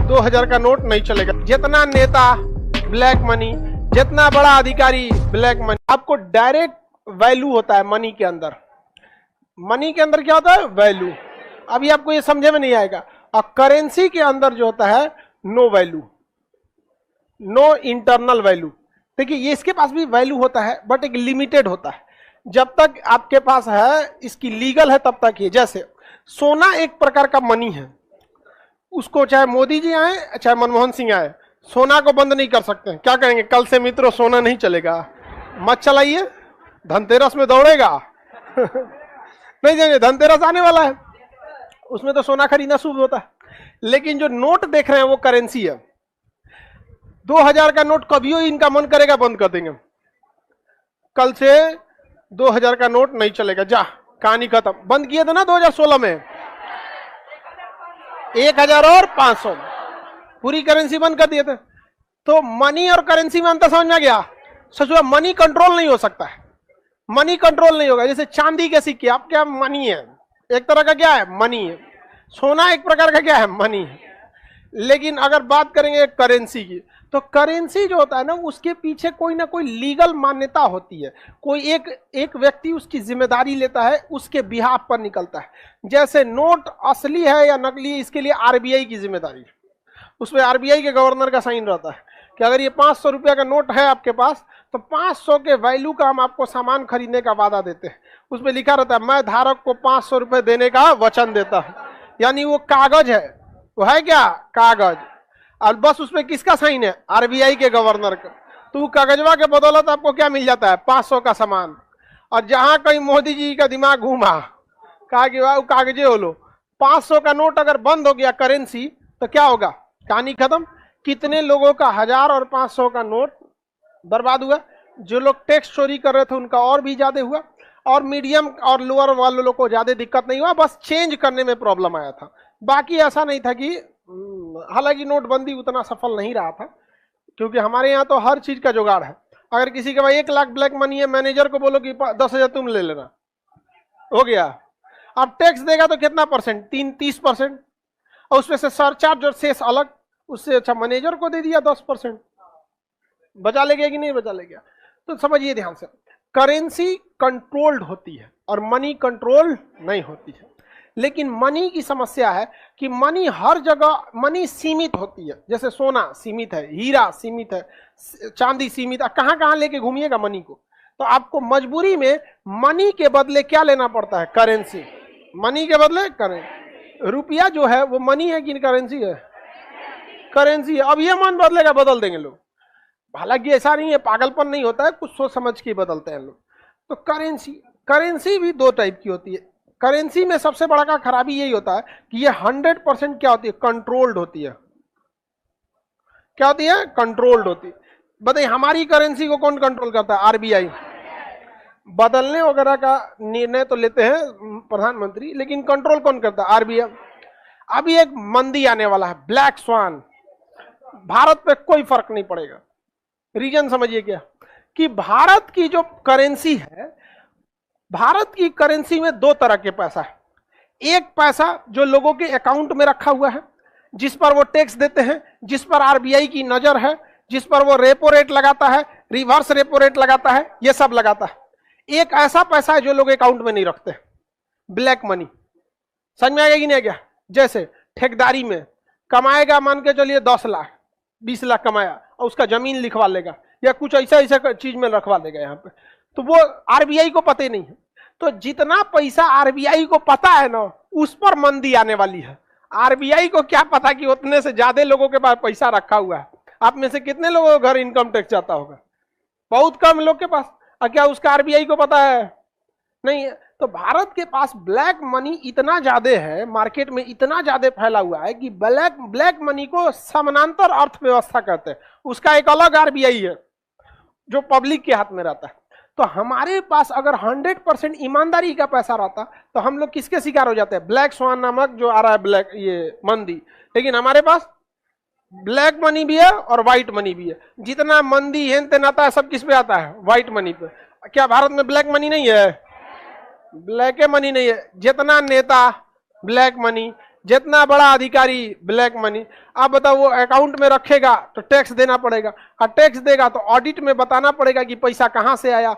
2000 का नोट नहीं चलेगा। जितना नेता ब्लैक मनी, जितना बड़ा अधिकारी ब्लैक मनी। आपको डायरेक्ट वैल्यू होता है मनी के अंदर। मनी के अंदर क्या होता है? वैल्यू। अभी आपको ये समझे में नहीं आएगा। और करेंसी के अंदर जो होता है no value, no internal value. देखिए ये इसके पास भी वैल्यू होता है बट एक लिमिटेड होता है। जब तक आपके पास है, इसकी लीगल है तब तक ही। जैसे सोना एक प्रकार का मनी है, उसको चाहे मोदी जी आए चाहे मनमोहन सिंह आए, सोना को बंद नहीं कर सकते। क्या कहेंगे? कल से मित्रों सोना नहीं चलेगा, मत चलाइए, धनतेरस में दौड़ेगा नहीं देंगे, धनतेरस आने वाला है, उसमें तो सोना खरीदना शुभ होता है। लेकिन जो नोट देख रहे हैं वो करेंसी है। 2000 का नोट कभी इनका मन करेगा बंद कर देंगे। कल से 2000 का नोट नहीं चलेगा, जा कहानी खत्म। बंद किए थे ना 2016 में 1000 और 500, पूरी करेंसी बंद कर दिए थे। तो मनी और करेंसी में अंतर समझ में आ गया। सोचो मनी कंट्रोल नहीं हो सकता है, मनी कंट्रोल नहीं होगा। जैसे चांदी के सिक्के आप क्या मनी है, एक तरह का क्या है? मनी है। सोना एक प्रकार का क्या है? मनी है। लेकिन अगर बात करेंगे करेंसी की, तो करेंसी जो होता है ना, उसके पीछे कोई ना कोई लीगल मान्यता होती है। कोई एक व्यक्ति उसकी जिम्मेदारी लेता है, उसके बिहाफ पर निकलता है। जैसे नोट असली है या नकली है, इसके लिए आरबीआई की जिम्मेदारी है। उसमें आरबीआई के गवर्नर का साइन रहता है कि अगर ये 500 रुपया का नोट है आपके पास, तो 500 के वैल्यू का हम आपको सामान खरीदने का वादा देते हैं। उसमें लिखा रहता है मैं धारक को 500 रुपये देने का वचन देता हूं। यानी वो कागज है, वो है क्या? कागज। और बस उसमें किसका साइन है? आरबीआई के गवर्नर का। तो कागजवा के बदौलत आपको क्या मिल जाता है? 500 का सामान। और जहां कहीं मोदी जी का दिमाग घूमा, कहा कि वाह कागजे हो लो, 500 का नोट अगर बंद हो गया करेंसी, तो क्या होगा? कहानी खत्म। कितने लोगों का 1000 और 500 का नोट बर्बाद हुआ। जो लोग टैक्स चोरी कर रहे थे उनका और भी ज्यादा हुआ, और मीडियम और लोअर वाले लोगों को ज्यादा दिक्कत नहीं हुआ, बस चेंज करने में प्रॉब्लम आया था। बाकी ऐसा नहीं था कि, हालांकि नोटबंदी उतना सफल नहीं रहा था, क्योंकि हमारे यहाँ तो हर चीज का जुगाड़ है। अगर किसी के पास 1 लाख ब्लैक मनी है, मैनेजर को बोलो कि 10,000 तुम ले लेना, हो गया। अब टैक्स देगा तो कितना परसेंट? 30%। और उसमें से सरचार्ज और शेष अलग, उससे अच्छा मैनेजर को दे दिया 10%। बचा ले गया कि नहीं बचा ले गया? तो समझिए ध्यान से, करेंसी कंट्रोल्ड होती है और मनी कंट्रोल नहीं होती है। लेकिन मनी की समस्या है कि मनी हर जगह, मनी सीमित होती है। जैसे सोना सीमित है, हीरा सीमित है, चांदी सीमित है। कहां कहां लेके घूमिएगा मनी को? तो आपको मजबूरी में मनी के बदले क्या लेना पड़ता है? करेंसी। मनी के बदले करेंसी। रुपया जो है वो मनी है कि करेंसी है? करेंसी है। अब ये मन बदलेगा, बदल देंगे लोग। हालांकि ऐसा नहीं है, पागलपन नहीं होता है, कुछ सोच समझ के बदलते हैं लोग। तो करेंसी भी 2 टाइप की होती है। करेंसी में सबसे बड़ा का खराबी यही होता है कि ये 100% क्या होती है? कंट्रोल्ड होती है। क्या होती है? कंट्रोल्ड होती है। बताइए हमारी करेंसी को कौन कंट्रोल करता है? आरबीआई। बदलने वगैरह का निर्णय तो लेते हैं प्रधानमंत्री, लेकिन कंट्रोल कौन करता है? आरबीआई। अभी एक मंदी आने वाला है, ब्लैक स्वान। भारत पे कोई फर्क नहीं पड़ेगा। रीजन समझिए क्या? कि भारत की जो करेंसी है, भारत की करेंसी में 2 तरह के पैसा है। एक पैसा जो लोगों के अकाउंट में रखा हुआ है, जिस पर वो टैक्स देते हैं, जिस पर आरबीआई की नजर है, जिस पर वो रेपो रेट लगाता है, रिवर्स रेपो रेट लगाता है, ये सब लगाता है। एक ऐसा पैसा है जो लोग अकाउंट में नहीं रखते, ब्लैक मनी। समझ में आएगा कि नहीं? क्या जैसे ठेकेदारी में कमाएगा, मान के चलिए 10 लाख 20 लाख कमाया, और उसका जमीन लिखवा लेगा या कुछ ऐसा चीज में रखवा लेगा यहाँ पे, तो वो आरबीआई को पता ही नहीं है। तो जितना पैसा आरबीआई को पता है ना, उस पर मंदी आने वाली है। आरबीआई को क्या पता कि उतने से ज्यादा लोगों के पास पैसा रखा हुआ है। आप में से कितने लोगों के घर इनकम टैक्स जाता होगा? बहुत कम लोग के पास। और क्या उसका आरबीआई को पता है? नहीं है। तो भारत के पास ब्लैक मनी इतना ज्यादा है, मार्केट में इतना ज्यादा फैला हुआ है कि ब्लैक मनी को समानांतर अर्थव्यवस्था कहते हैं। उसका एक अलग आरबीआई है जो पब्लिक के हाथ में रहता है। तो हमारे पास अगर 100% ईमानदारी का पैसा रहता तो हम लोग किसके शिकार हो जाते हैं? ब्लैक स्वान नामक जो आ रहा है ब्लैक ये मंदी। लेकिन हमारे पास ब्लैक मनी भी है और व्हाइट मनी भी है। जितना मंदी हेन तेन आता है सब किस पे आता है? व्हाइट मनी पे। क्या भारत में ब्लैक मनी नहीं है? ब्लैक मनी नहीं है। जितना नेता ब्लैक मनी, जितना बड़ा अधिकारी ब्लैक मनी, आप बताओ वो अकाउंट में रखेगा तो टैक्स देना पड़ेगा, और टैक्स देगा तो ऑडिट में बताना पड़ेगा कि पैसा कहां से आया,